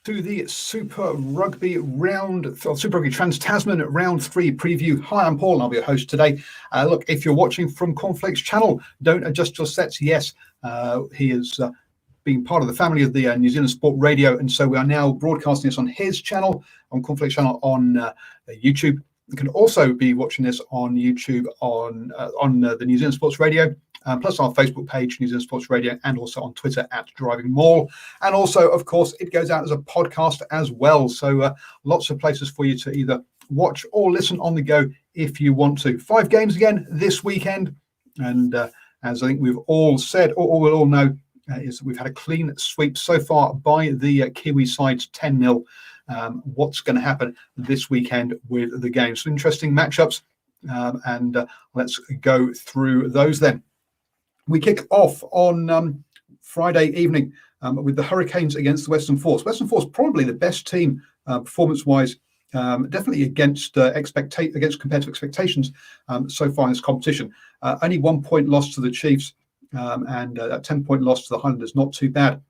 to the Super Rugby Trans-Tasman Round 3 preview. Hi, I'm Paul and I'll be your host today. Look, if you're watching from Cornflake's channel, don't adjust your sets. Yes, he is being part of the family of the New Zealand Sport Radio, and so we are now broadcasting this on his channel, on Cornflake's channel on YouTube. You can also be watching this on YouTube on the New Zealand Sports Radio, plus our Facebook page, New Zealand Sports Radio, and also on Twitter at Driving Mall. And also, of course, it goes out as a podcast as well. So lots of places for you to either watch or listen on the go if you want to. 5 games again this weekend. And as I think we've all said, or we'll all know, is that we've had a clean sweep so far by the Kiwi sides, 10-0. What's going to happen this weekend with the games? Some interesting matchups, and let's go through those then. We kick off on Friday evening with the Hurricanes against the Western Force. Western Force probably the best team performance-wise, definitely against compared to expectations so far in this competition. Only 1 point loss to the Chiefs and a 10-point loss to the Highlanders. Not too bad.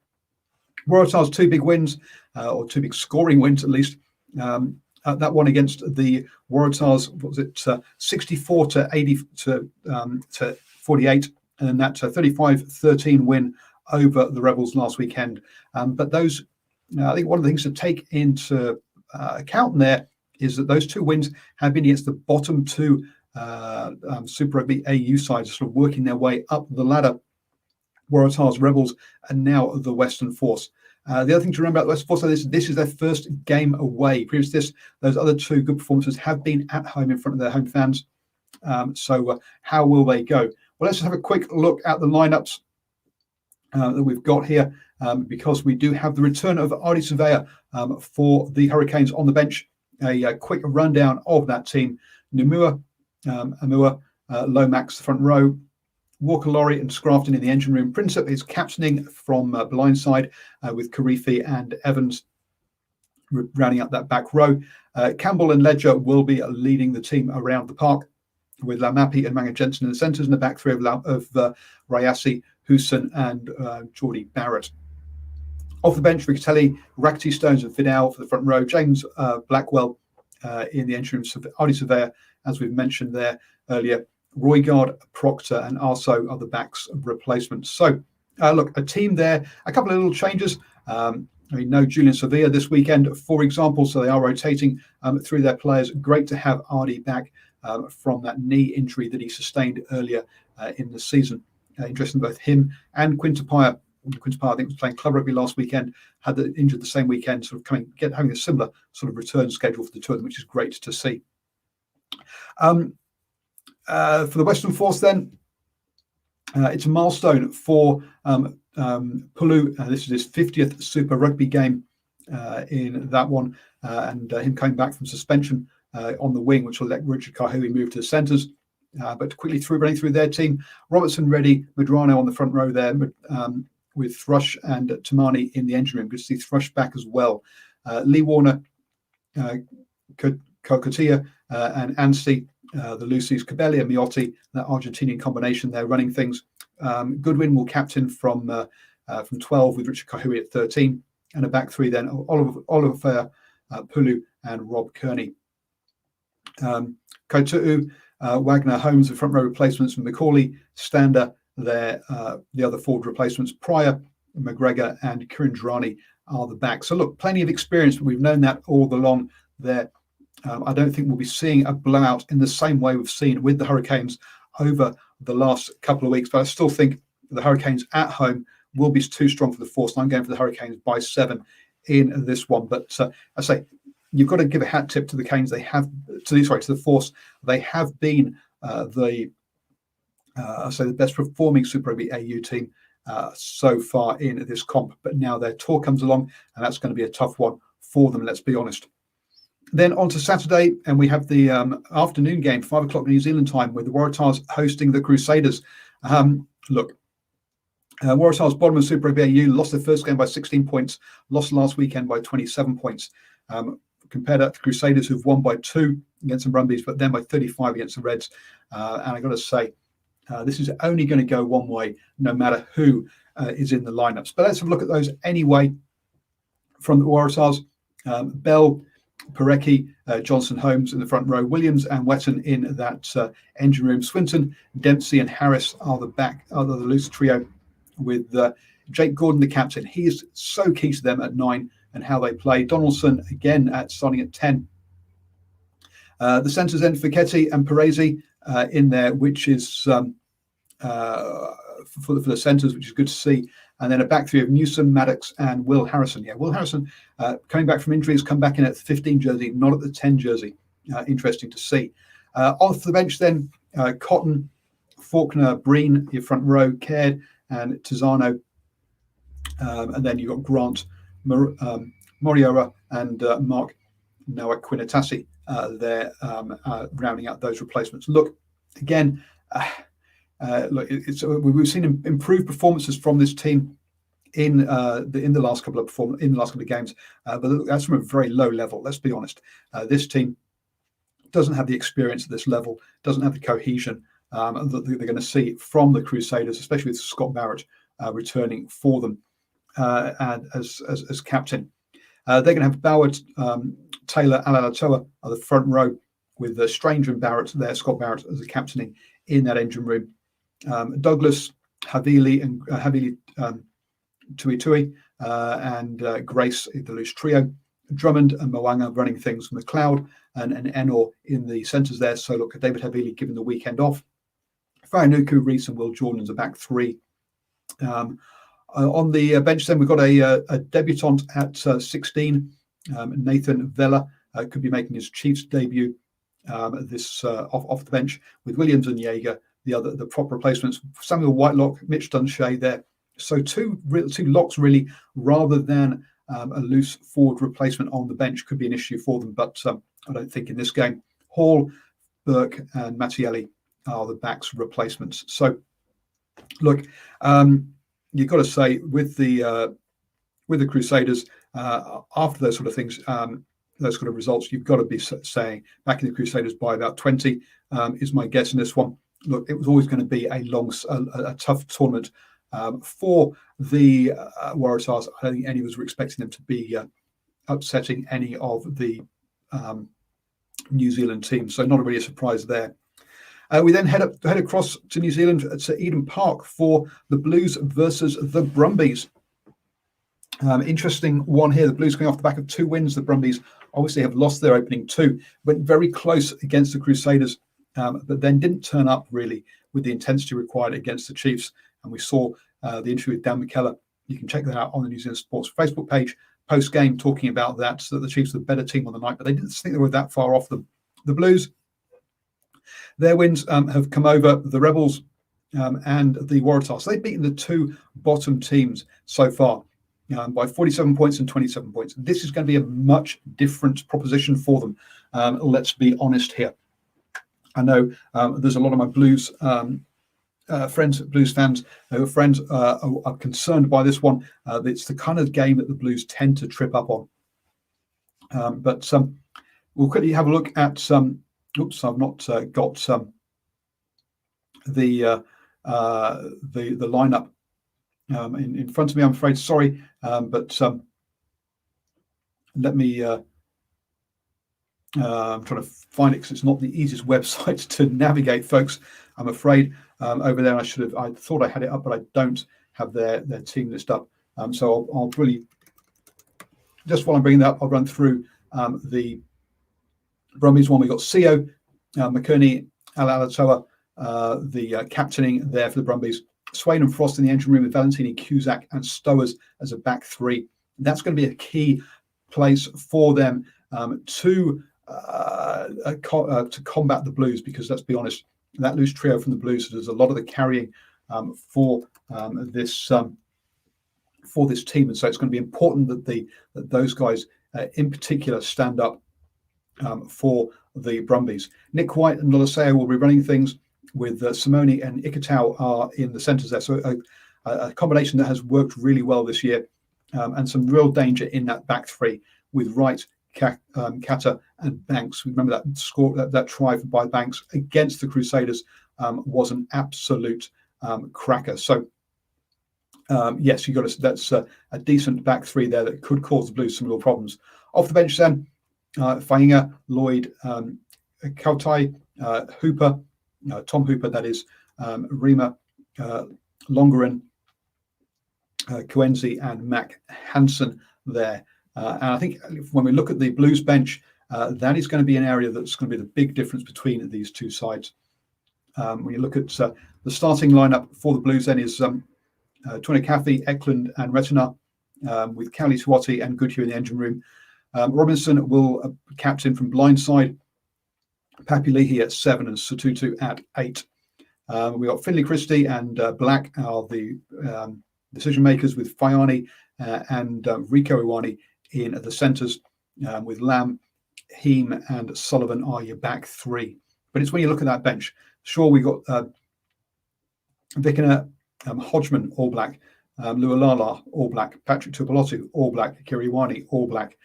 Waratahs 2 big wins, or 2 big scoring wins at least. That one against the Waratahs, what was it, 64 to 80 to 48, and that 35-13 win over the Rebels last weekend. But those, I think one of the things to take into account there is that those 2 wins have been against the bottom 2 Super Rugby AU sides, sort of working their way up the ladder. Waratahs, Rebels, and now the Western Force. The other thing to remember about the Western Force is this is their first game away. Previous to this, those other 2 good performances have been at home in front of their home fans. So how will they go? Well, let's just have a quick look at the lineups that we've got here, because we do have the return of Ardie Surveyor for the Hurricanes on the bench. A quick rundown of that team. Numua, Amua, Lomax, the front row. Walker, Laurie and Scrafton in the engine room. Princep is captaining from blindside with Karifi and Evans rounding up that back row. Campbell and Ledger will be leading the team around the park, with Lamapi and Manga Jensen in the centres, and the back 3 of Rayasi, Husson and Geordie Barrett. Off the bench, Riccatelli, Rakti, Stones and Fidel for the front row. James Blackwell in the engine room. Ardie Surveyor, as we've mentioned there earlier. Roygard, Proctor and Arso are the backs of replacements. So, look, a team there, a couple of little changes. No Julian Sevilla this weekend, for example, so they are rotating through their players. Great to have Ardie back from that knee injury that he sustained earlier in the season. Interesting, both him and Quintapaya. Quintapaya, I think, was playing club rugby last weekend, had injured the same weekend, sort of having a similar sort of return schedule for the 2 of them, which is great to see. For the Western Force, then, it's a milestone for Pulu. This is his 50th Super Rugby game in that one, and him coming back from suspension on the wing, which will let Richard Kahui move to the centres. But quickly running through their team, Robertson, Reddy, Medrano on the front row there, with Thrush and Tamani in the engine room. Good to see Thrush back as well. Lee Warner, Kokotia and Anstey. The Lucy's, Cabelli and Miotti, that Argentinian combination there running things. Goodwin will captain from 12 with Richard Kahui at 13, and a back 3 then Oliver Pulu and Rob Kearney. Kaitu'u, Wagner, Holmes, the front row replacements from Macaulay, Stander there, the other forward replacements. Pryor, McGregor and Kirindrani are the back. So look, plenty of experience, but we've known that all along there. I don't think we'll be seeing a blowout in the same way we've seen with the Hurricanes over the last couple of weeks. But I still think the Hurricanes at home will be too strong for the Force. And I'm going for the Hurricanes by 7 in this one. But I say you've got to give a hat tip to the Canes. They have to the Force. They have been the best performing Super Rugby AU team so far in this comp. But now their tour comes along, and that's going to be a tough one for them. Let's be honest. Then on to Saturday, and we have the afternoon game, 5 o'clock New Zealand time, with the Waratahs hosting the Crusaders. Waratahs bottom of Super Rugby AU, lost their first game by 16 points, lost last weekend by 27 points. Compare that to Crusaders, who've won by 2 against the Brumbies, but then by 35 against the Reds. And I've got to say, this is only going to go one way, no matter who is in the lineups. But let's have a look at those anyway. From the Waratahs, Bell, Parecki, Johnson, Holmes in the front row, Williams and Wetton in that engine room. Swinton, Dempsey and Harris are the loose trio, with Jake Gordon, the captain. He is so key to them at 9 and how they play. Donaldson again starting at 10. The centres then Fichetti and Paresi in there, which is for the centres, which is good to see. And then a back three of Newsom, Maddox, and Will Harrison. Yeah, Will Harrison coming back from injury has come back in at the 15 jersey, not at the 10 jersey. Interesting to see. Off the bench then, Cotton, Faulkner, Breen, your front row, Caird, and Tizzano. And then you've got Grant, Moriora, and Mark Noah Quinatasi there, rounding out those replacements. Look, again, we've seen improved performances from this team in the last couple of games, but that's from a very low level. Let's be honest. This team doesn't have the experience at this level, doesn't have the cohesion that they're going to see from the Crusaders, especially with Scott Barrett returning for them and as captain. They're going to have Bauer, Taylor, Alalatoa are the front row, with Strange and Barrett there, Scott Barrett as the captaining in that engine room. Douglas, Havili, and Tuitui, and Grace, the loose trio. Drummond and Moanga running things. McLeod and Enor in the centres there. So look, David Havili given the weekend off. Faranuku, Reese, and Will Jordan as a back three. On the bench then, we've got a debutant at 16, Nathan Vella, could be making his Chiefs debut this off the bench, with Williams and Jaeger, the prop replacements. Samuel Whitelock, Mitch Dunshay there. So two locks really, rather than a loose forward replacement on the bench, could be an issue for them. But I don't think in this game. Hall, Burke, and Mattielli are the backs replacements. So look, you've got to say with the Crusaders, after those sort of things, those sort of results, you've got to be saying backing the Crusaders by about 20 is my guess in this one. Look, it was always going to be a tough tournament for the Waratahs. I don't think any of us were expecting them to be upsetting any of the New Zealand teams, so not really a surprise there. We then head across to New Zealand to Eden Park for the Blues versus the Brumbies. Interesting one here. The Blues coming off the back of 2 wins. The Brumbies obviously have lost their opening 2. Went very close against the Crusaders, but then didn't turn up really with the intensity required against the Chiefs. And we saw the interview with Dan McKellar. You can check that out on the New Zealand Sports Facebook page post-game, talking about that, so that the Chiefs were the better team on the night, but they didn't think they were that far off them. The Blues, their wins have come over the Rebels and the Waratahs. So they've beaten the 2 bottom teams so far by 47 points and 27 points. This is going to be a much different proposition for them. Let's be honest here. I know there's a lot of my Blues friends, Blues fans, friends are concerned by this one. It's the kind of game that the Blues tend to trip up on. But we'll quickly have a look at oops, I've not got the lineup in front of me, I'm afraid. Sorry, but let me. I'm trying to find it because it's not the easiest website to navigate, folks. I'm afraid over there. I thought I had it up, but I don't have their team list up. So I'll really, just while I'm bringing that up, I'll run through the Brumbies one. We got Seo, McKerney, Alalatoa, the captaining there for the Brumbies. Swain and Frost in the engine room with Valentini, Cusack, and Stowers as a back 3. That's going to be a key place for them to combat the Blues, because let's be honest, that loose trio from the Blues does a lot of the carrying for this team, and so it's going to be important that those guys in particular stand up for the Brumbies. Nick White and Lolaseo will be running things, with Simone and Ikitau are in the centres there. So a combination that has worked really well this year, and some real danger in that back 3 with Wright, Kata, and Banks. Remember that score, that try by Banks against the Crusaders was an absolute cracker. So Yes, you got that's a decent back three there that could cause the Blues some real problems. Off the bench then, Fainga, Lloyd, Kautai, Hooper, Tom Hooper, that is, Rima, Longerin, Coenzi, and Mac Hansen there. And I think when we look at the Blues bench, that is going to be an area that's going to be the big difference between these two sides. When you look at the starting lineup for the Blues, then is Tuanakafi, Eklund, and Retina, with Cowley, Tuati, and Goodhue in the engine room. Robinson will captain from blindside. Papi Leahy at 7 and Satutu at 8. We got Finley Christie and Black are the decision makers, with Fayani and Rico Iwani in the centres, with Lamb, Heem, and Sullivan are your back three. But it's when you look at that bench, sure, we got Vikina, Hodgman, all black, Lualala, all black, Patrick Tuipulotu, all black, Kiriwani, all black.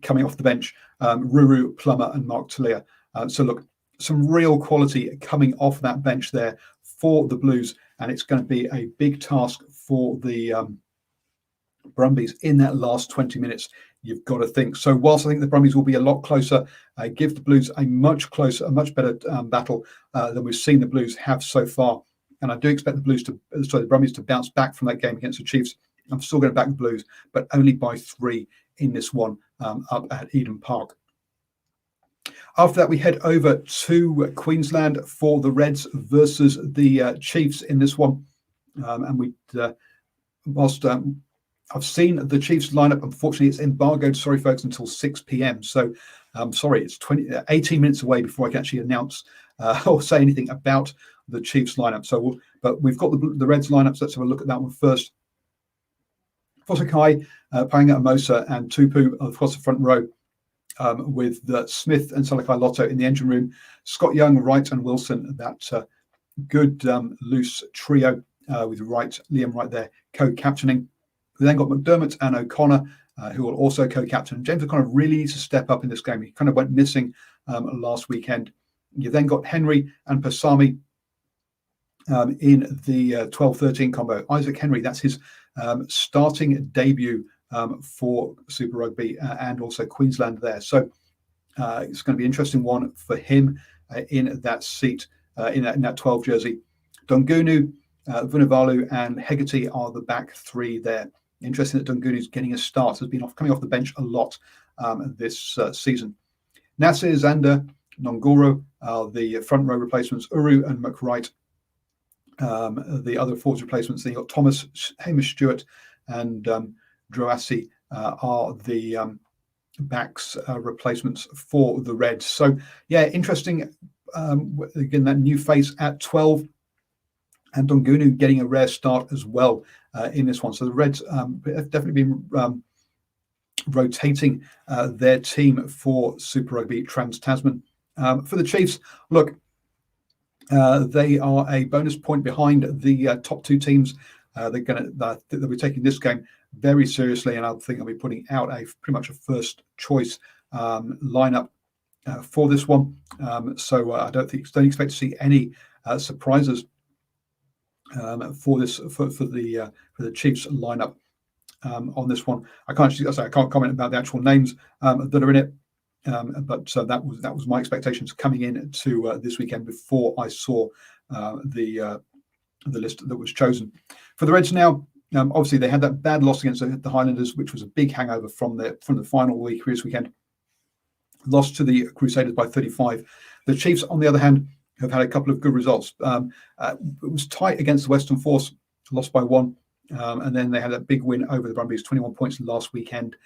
Coming off the bench, Ruru, Plummer, and Mark Talia. So look, some real quality coming off that bench there for the Blues, and it's going to be a big task for the Brumbies in that last 20 minutes. You've got to think. So whilst I think the Brumbies will be a lot closer, give the Blues a much closer, a much better battle than we've seen the Blues have so far. And I do expect the Brumbies to bounce back from that game against the Chiefs. I'm still going to back the Blues, but only by 3 in this one up at Eden Park. After that, we head over to Queensland for the Reds versus the Chiefs in this one. And whilst I've seen the Chiefs lineup, unfortunately, it's embargoed, sorry, folks, until 6 p.m. So sorry, it's 18 minutes away before I can actually announce or say anything about the Chiefs lineup. So, but we've got the Reds lineups. Let's have a look at that one first. Fosakai, Panga, Amosa, and Tupu across the front row, with Smith and Salakai Lotto in the engine room. Scott Young, Wright, and Wilson, that good loose trio, with Liam Wright there co-captaining. We then got McDermott and O'Connor, who will also co-captain. James O'Connor really needs to step up in this game. He kind of went missing last weekend. You then got Henry and Pasami in the 12-13 combo. Isaac Henry, that's his starting debut for Super Rugby and also Queensland there. So it's going to be an interesting one for him in that seat, in that 12 jersey. Dongunu, Vunivalu, and Hegarty are the back three there. Interesting that Dungunu's getting a start, has been coming off the bench a lot this season. Nasir, Zander, Nongoro are the front row replacements. Uru and McWright, the other forwards replacements. Then you've got Thomas, Hamish Stewart, and Droassi are the backs replacements for the Reds. So, yeah, interesting. Again, that new face at 12. And Dongunu getting a rare start as well in this one. So the Reds have definitely been rotating their team for Super Rugby Trans-Tasman. For the Chiefs, look, they are a bonus point behind the top two teams. They'll be taking this game very seriously, and I think they'll be putting out pretty much a first choice lineup for this one. So I don't expect to see any surprises for the Chiefs lineup on this one. I can't comment about the actual names that are in it, but that was my expectations coming in to this weekend before I saw the list that was chosen for the Reds. Now, obviously they had that bad loss against the Highlanders, which was a big hangover from the final week this weekend. Lost to the Crusaders by 35. The Chiefs, on the other hand, have had a couple of good results. It was tight against the Western Force, lost by 1. And then they had a big win over the Brumbies, 21 points last weekend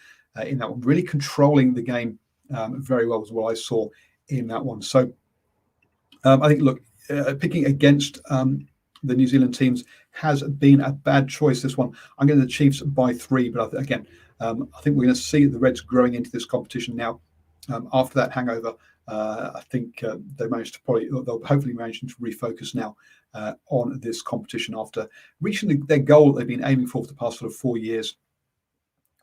in that one. Really controlling the game very well was what I saw in that one. So I think, look, picking against the New Zealand teams has been a bad choice, this one. I'm going to the Chiefs by 3, but again, I think we're going to see the Reds growing into this competition now. After that hangover, I think they'll hopefully manage to refocus now on this competition after reaching their goal that they've been aiming for the past sort of 4 years,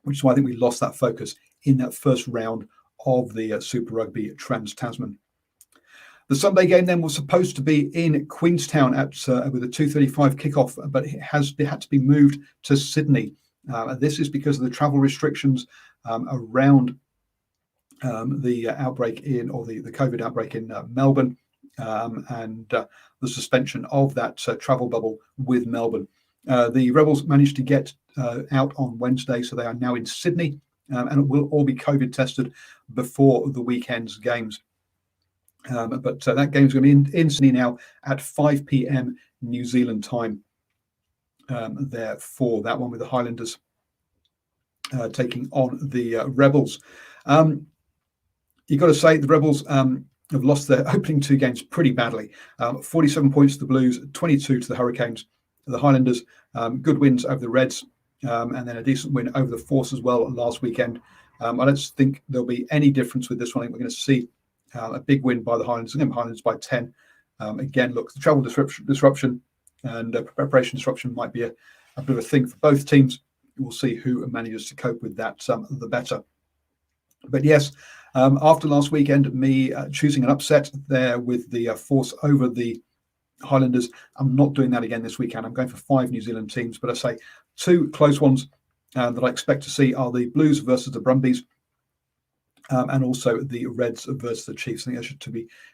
which is why I think we lost that focus in that first round of the Super Rugby Trans-Tasman. The Sunday game then was supposed to be in Queenstown with a 2:35 kickoff, but it had to be moved to Sydney. This is because of the travel restrictions around the outbreak the COVID outbreak in Melbourne, and the suspension of that travel bubble with Melbourne. The Rebels managed to get out on Wednesday, so they are now in Sydney, and it will all be COVID tested before the weekend's games. But that game's going to be in Sydney now at 5 p.m. New Zealand time. There for that one, with the Highlanders taking on the Rebels. You've got to say the Rebels have lost their opening two games pretty badly. 47 points to the Blues, 22 to the Hurricanes. The Highlanders, good wins over the Reds, and then a decent win over the Force as well last weekend. I don't think there'll be any difference with this one. I think we're going to see a big win by the Highlanders, and Highlanders by 10. Again, look, the travel disruption and preparation disruption might be a bit of a thing for both teams. We'll see who manages to cope with that the better. But yes, after last weekend, me choosing an upset there with the Force over the Highlanders, I'm not doing that again this weekend. I'm going for 5 New Zealand teams, but I say 2 close ones that I expect to see are the Blues versus the Brumbies, and also the Reds versus the Chiefs. I think there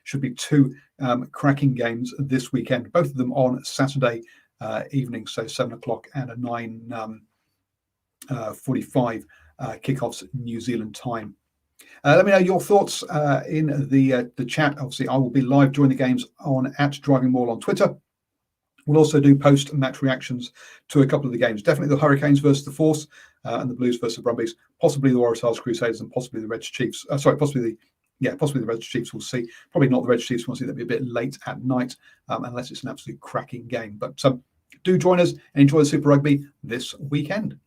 should be 2 cracking games this weekend, both of them on Saturday evening, so 7 o'clock and a 9:45 kickoffs New Zealand time. Let me know your thoughts in the chat. Obviously, I will be live during the games on @DrivingMaul on Twitter. We'll also do post-match reactions to a couple of the games. Definitely the Hurricanes versus the Force, and the Blues versus the Brumbies. Possibly the Waratahs Crusaders, and possibly the Reds Chiefs. Possibly the Reds Chiefs. We'll see. Probably not the Reds Chiefs. We'll see. That'll be a bit late at night, unless it's an absolute cracking game. But do join us and enjoy the Super Rugby this weekend.